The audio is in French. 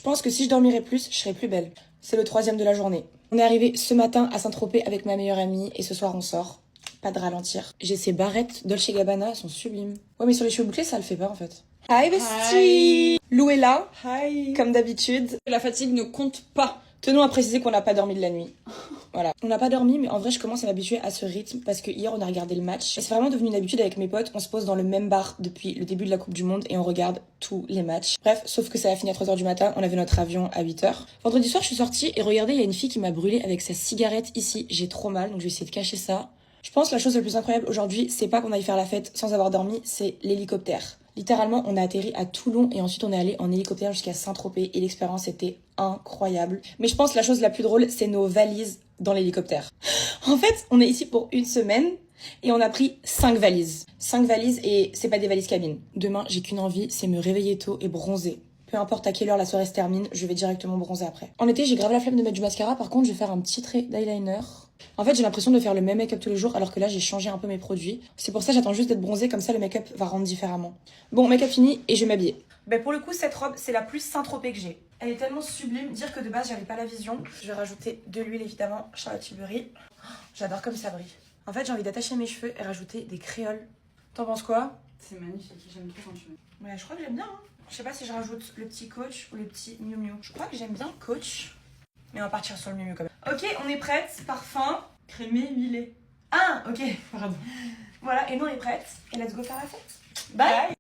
pense que si je dormirais plus, je serais plus belle. C'est le 3e de la journée. On est arrivé ce matin à Saint-Tropez avec ma meilleure amie et ce soir on sort. Pas de ralentir. J'ai ces barrettes Dolce Gabbana, elles sont sublimes. Ouais, mais sur les cheveux bouclés, ça le fait pas en fait. Hi bestie! Lou est là, comme d'habitude. La fatigue ne compte pas. Tenons à préciser qu'on n'a pas dormi de la nuit. Voilà. On n'a pas dormi, mais en vrai, je commence à m'habituer à ce rythme parce que hier, on a regardé le match. Et c'est vraiment devenu une habitude avec mes potes. On se pose dans le même bar depuis le début de la Coupe du Monde et on regarde tous les matchs. Bref, sauf que ça a fini à 3h du matin. On avait notre avion à 8h. Vendredi soir, je suis sortie et regardez, il y a une fille qui m'a brûlé avec sa cigarette ici. J'ai trop mal, donc je vais essayer de cacher ça. Je pense que la chose la plus incroyable aujourd'hui, c'est pas qu'on aille faire la fête sans avoir dormi, c'est l'hélicoptère. Littéralement, on a atterri à Toulon et ensuite on est allé en hélicoptère jusqu'à Saint-Tropez et l'expérience était incroyable. Mais je pense que la chose la plus drôle, c'est nos valises dans l'hélicoptère. En fait, on est ici pour une semaine et on a pris 5 valises. 5 valises et c'est pas des valises cabine. Demain, j'ai qu'une envie, c'est me réveiller tôt et bronzer. Peu importe à quelle heure la soirée se termine, je vais directement bronzer après. En été, j'ai grave la flemme de mettre du mascara, par contre, je vais faire un petit trait d'eyeliner. En fait, j'ai l'impression de faire le même make-up tous les jours, alors que là, j'ai changé un peu mes produits. C'est pour ça que j'attends juste d'être bronzée, comme ça, le make-up va rendre différemment. Bon, make-up fini, et je vais m'habiller. Ben pour le coup, cette robe, c'est la plus Saint-Tropez que j'ai. Elle est tellement sublime, dire que de base, j'avais pas la vision. Je vais rajouter de l'huile, évidemment, Charlotte Tilbury. J'adore comme ça brille. En fait, j'ai envie d'attacher mes cheveux et rajouter des créoles. T'en penses quoi? C'est magnifique, j'aime trop quand tu mets. Ouais, je crois que j'aime bien. Hein. Je sais pas si je rajoute le petit Coach ou le petit Miu Miu. Je crois que j'aime bien Coach. Mais on va partir sur le Miu Miu quand même. Ok, on est prête. Parfum. Crémé, huilé. Ah, ok. Pardon. Voilà, et nous on est prête. Et let's go faire la fête. Bye.